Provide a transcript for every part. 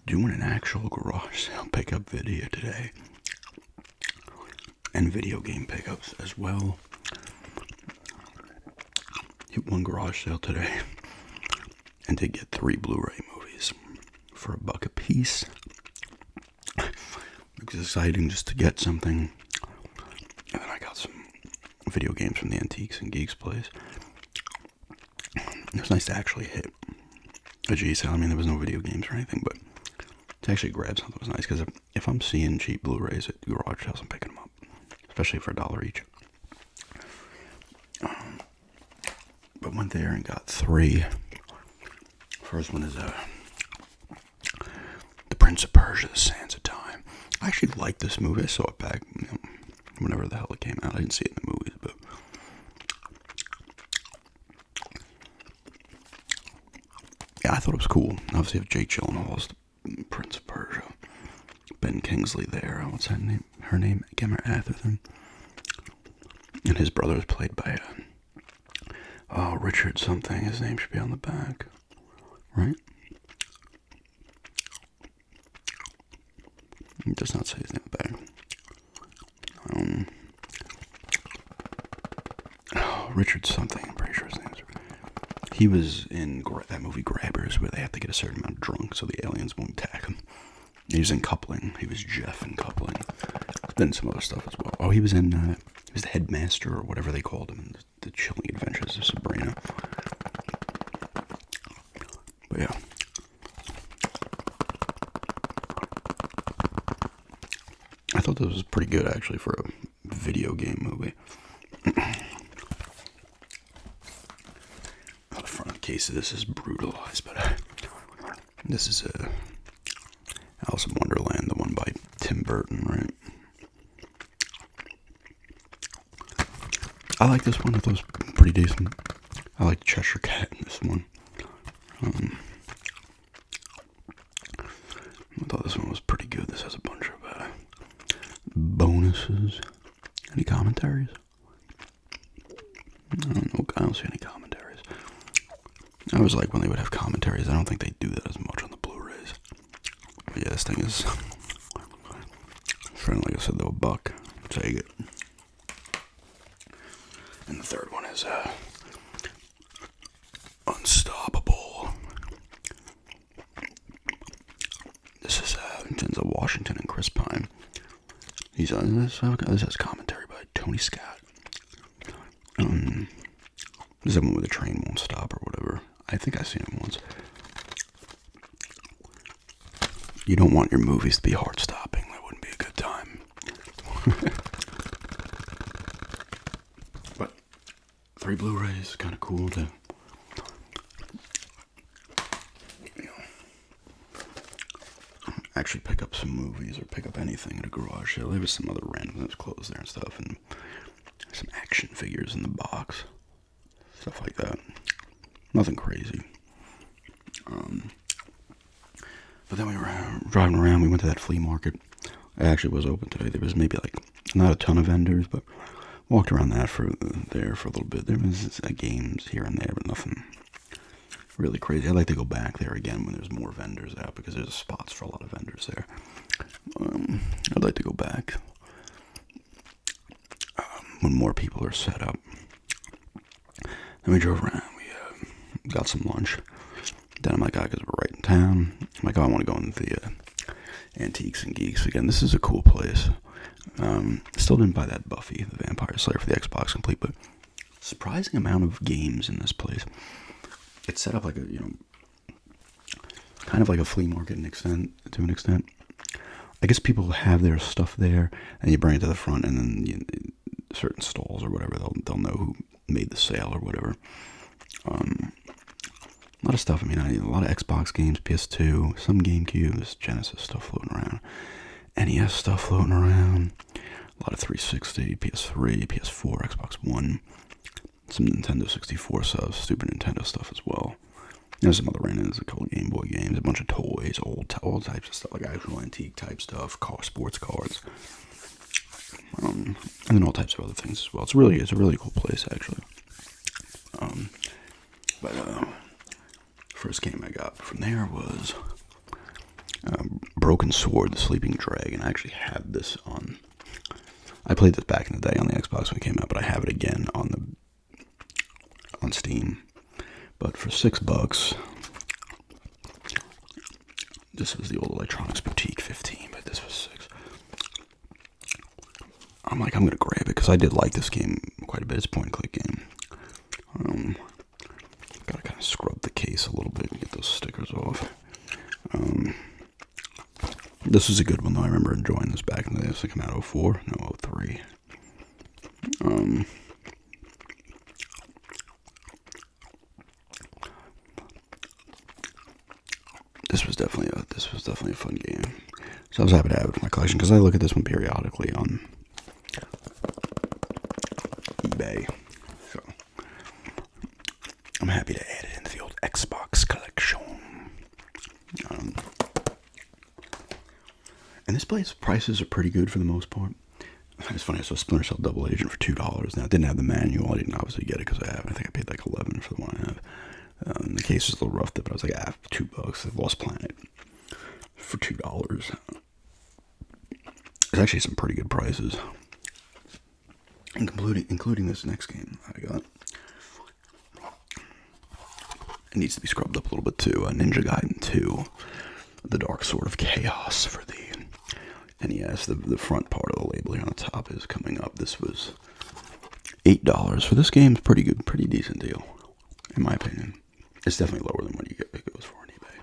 doing an actual garage sale pickup video today. And video game pickups as well. Hit one garage sale today. And did get 3 Blu-ray movies for $1 a piece. It was exciting just to get something. And then I got some video games from the Antiques and Geeks place. It was nice to actually hit a G sale. I mean, there was no video games or anything, but to actually grab something was nice, because if I'm seeing cheap Blu-rays at garage sales, I'm picking them up, especially for $1 each. But went there and got 3. First one is The Prince of Persia, The Sands of Time. I actually liked this movie. I saw it back, whenever the hell it came out. I didn't see it in the movies, but yeah, I thought it was cool. Obviously, if Jake Gyllenhaal's the Prince of Persia, Ben Kingsley there. What's that name? Her name? Gemma Atherton. And his brother is played by Richard something. His name should be on the back, right? It does not say his name on the back. Richard something. I'm pretty sure his name is. He was in that movie Grabbers, where they have to get a certain amount of drunk so the aliens won't attack him. He was in Coupling. He was Jeff in Coupling. Then some other stuff as well. Oh, he was in. He was the headmaster or whatever they called him in the Chilling Adventures of Sabrina. But yeah. I thought this was pretty good, actually, for a video game movie. The front of the case of this is brutalized, but this is Alice in Wonderland, the one by Tim Burton, right? I like this one. I thought it was pretty decent. I like Cheshire Cat in this one. I thought this one was pretty good. This has a bunch of bonuses. Any commentaries? I don't know. I don't see any commentaries. I always like when they would have commentaries. I don't think they do that as much on the Blu-rays. But yeah, this thing is, like I said, though, $1. Take it. And the third one is Unstoppable. This is Denzel Washington and Chris Pine. He's on this. This has commentary by Tony Scott. This is the one where the train won't stop or whatever. I think I've seen it once. You don't want your movies to be hard stopping. That wouldn't be a good time. But 3 Blu-rays, kind of cool to, actually pick up some movies or pick up anything at a garage sale. There was some other randomness clothes there and stuff, and some action figures in the box, stuff like that. Nothing crazy. But then we were driving around. We went to that flea market. It actually was open today. There was maybe like not a ton of vendors, but walked around that for a little bit. There was games here and there, but nothing really crazy. I'd like to go back there again when there's more vendors out, because there's spots for a lot of vendors there. I'd like to go back when more people are set up. Then we drove around. We got some lunch. Then I'm like, because we're right in town. I'm like, I want to go into the Antiques and Geeks again. This is a cool place. Still didn't buy that Buffy the Vampire Slayer for the Xbox Complete, but surprising amount of games in this place. It's set up like a, kind of like a flea market to an extent. I guess people have their stuff there, and you bring it to the front, and then certain stalls or whatever, they'll know who made the sale or whatever. A lot of stuff. I mean, a lot of Xbox games, PS2, some GameCube, Genesis stuff floating around, NES stuff floating around, a lot of 360, PS3, PS4, Xbox One, some Nintendo 64 stuff, Super Nintendo stuff as well. There's some other randoms, a couple Game Boy games, a bunch of toys, old types of stuff, like actual antique type stuff, sports cards, and then all types of other things as well. It's a really cool place, actually. But first game I got from there was Broken Sword, The Sleeping Dragon. I actually had this on. I played this back in the day on the Xbox when it came out, but I have it again on Steam. But for $6, this was the old Electronics Boutique 15, but this was 6. I'm like, I'm gonna grab it because I did like this game quite a bit. It's a point-and-click game. Gotta kind of scrub the case a little bit and get those stickers off. This was a good one though. I remember enjoying this back in the day. This came out 04, no 03. This was definitely a fun game. So I was happy to have it in my collection because I look at this one periodically on eBay. So I'm happy to add it into the old Xbox collection. And this place prices are pretty good for the most part. It's funny, I saw Splinter Cell Double Agent for $2. Now, I didn't have the manual. I didn't obviously get it because I have it. I think I paid like $11 for the one I have. The case is a little roughed, but I was like, $2. I Lost Planet for $2. There's actually some pretty good prices, including this next game I got. It needs to be scrubbed up a little bit too. Ninja Gaiden 2, The Dark Sword of Chaos for the NES. The front part of the label here on the top is coming up. This was $8 for this game. It's pretty good, pretty decent deal, in my opinion. It's definitely lower than what it goes for on eBay.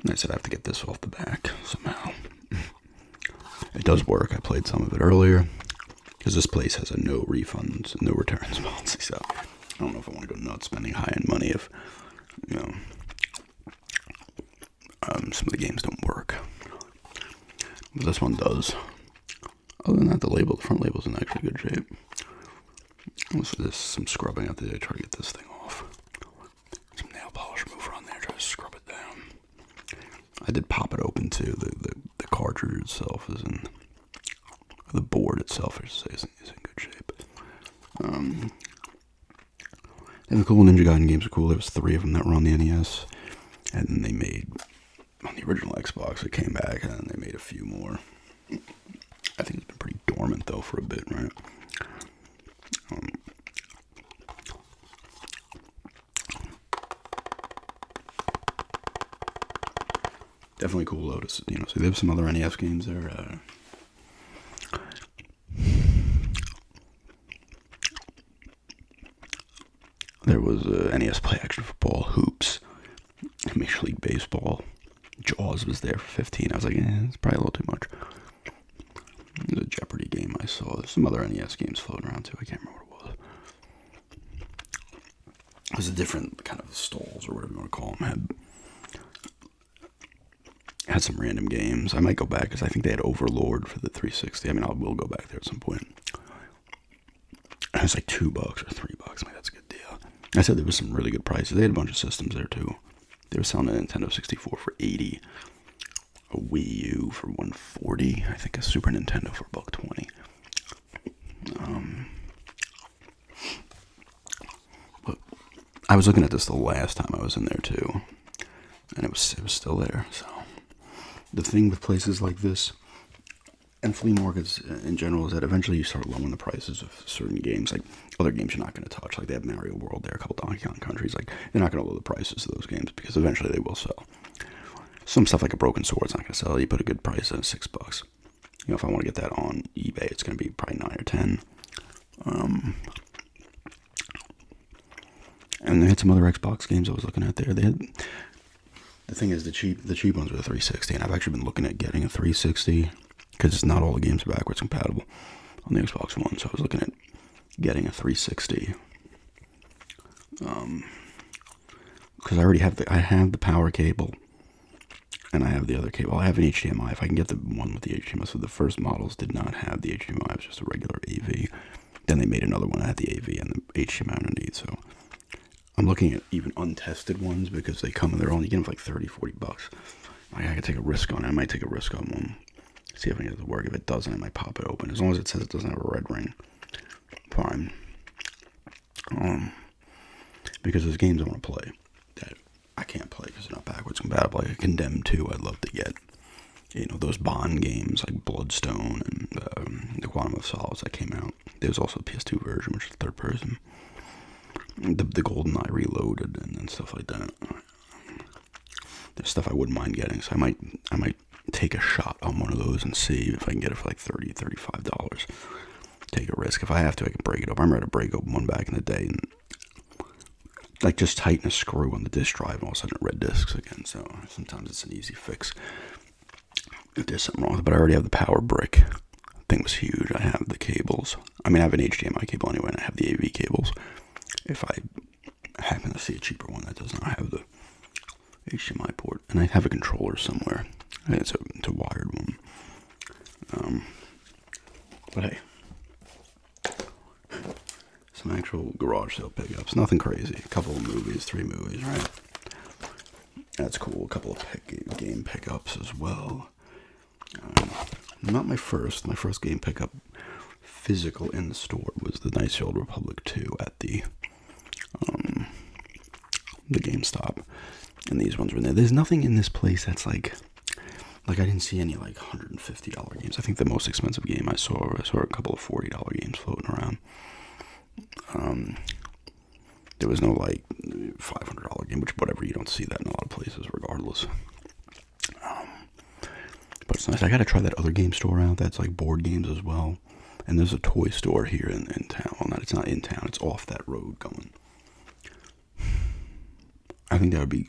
And I said I have to get this off the back somehow. It does work. I played some of it earlier because this place has a no refunds, no returns policy. So I don't know if I want to go nuts spending high-end money if, some of the games don't work. But this one does. Other than that, the front label's in actually good shape. There's some scrubbing out there to try to get this thing off. Some nail polish remover on there, try to scrub it down. I did pop it open too. The cartridge itself is in, the board itself, I should say, is in good shape. And the cool Ninja Gaiden games are cool. There was 3 of them that were on the NES, and then they made, on the original Xbox, it came back, and then they made a few more. I think it's been pretty dormant, though, for a bit, right? Definitely cool, though, so there's some other NES games there. There was NES Play Action Football, Hoops, Major League Baseball. Jaws was there for $15. I was like, it's probably a little too much. There's a Jeopardy game I saw. There's some other NES games floating around too. I can't remember what it was. It was a different kind of stalls or whatever you want to call them. Had some random games. I might go back because I think they had Overlord for the 360. I mean, I will go back there at some point. It was like $2 or $3. Like, that's a good deal. I said there was some really good prices. They had a bunch of systems there too. They were selling a Nintendo 64 for $80, a Wii U for $140, I think a Super Nintendo for $120. But I was looking at this the last time I was in there too, and it was still there. So the thing with places like this and flea markets in general is that eventually you start lowering the prices of certain games. Like other games you're not going to touch. Like they have Mario World there, a couple Donkey Kong Countries. Like they're not going to lower the prices of those games because eventually they will sell. Some stuff like a Broken Sword's not going to sell. You put a good price on $6. If I want to get that on eBay, it's going to be probably $9 or $10. And they had some other Xbox games I was looking at there. They had, the thing is, the cheap ones were the 360, and I've actually been looking at getting a 360 because it's not all the games are backwards compatible on the Xbox One. So I was looking at getting a 360 because I already have I have the power cable and I have the other cable. I have an HDMI. If I can get the one with the HDMI, so the first models did not have the HDMI. It was just a regular AV. Then they made another one that had the AV and the HDMI underneath. So I'm looking at even untested ones because they come in their own. You get them for like $30-$40. I could take a risk on it. I might take a risk on one. See if I can get it to work. If it doesn't, I might pop it open. As long as it says it doesn't have a red ring, fine. Because there's games I want to play that I can't play because they're not backwards compatible. Like a Condemned 2, I'd love to get. Those Bond games like Bloodstone and the Quantum of Solace that came out. There's also a PS2 version, which is third person. The GoldenEye Reloaded and stuff like that. There's stuff I wouldn't mind getting, so I might take a shot on one of those and see if I can get it for like $30, $35. Take a risk. If I have to, I can break it open. I remember to break open one back in the day and like just tighten a screw on the disk drive and all of a sudden it red discs again. So sometimes it's an easy fix if there's something wrong with it. But I already have the power brick. Thing was huge. I have the cables. I mean, I have an HDMI cable anyway, and I have the AV cables. If I happen to see a cheaper one that does not have the HDMI port, and I have a controller somewhere. It's a wired one. But hey, some actual garage sale pickups. Nothing crazy. A couple of movies, 3 movies, right? That's cool. A couple of game pickups as well. Not my first. My first game pickup physical in the store was the Knights of the Old Republic 2 at the GameStop. And these ones were in there. There's nothing in this place that's like I didn't see any like $150 games. I think the most expensive game I saw a couple of $40 games floating around. There was no like $500 game, which whatever, you don't see that in a lot of places regardless. But it's nice. I gotta try that other game store out that's like board games as well. And there's a toy store here in town. Well, it's not in town, it's off that road going. I think that would be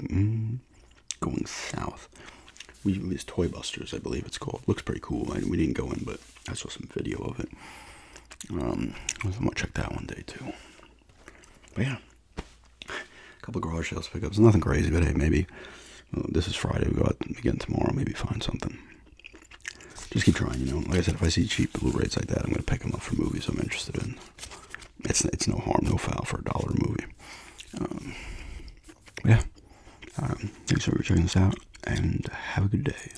going south. It's Toy Busters, I believe it's called. Looks pretty cool. We didn't go in, but I saw some video of it. I'm gonna check that one day too. But yeah, a couple of garage sales pickups. Nothing crazy, but hey, maybe this is Friday. We go out again tomorrow. Maybe find something. Just keep trying, Like I said, if I see cheap Blu-rays like that, I'm gonna pick them up for movies I'm interested in. It's no harm, no foul for $1 movie. Yeah. Thanks for checking this out, and have a good day.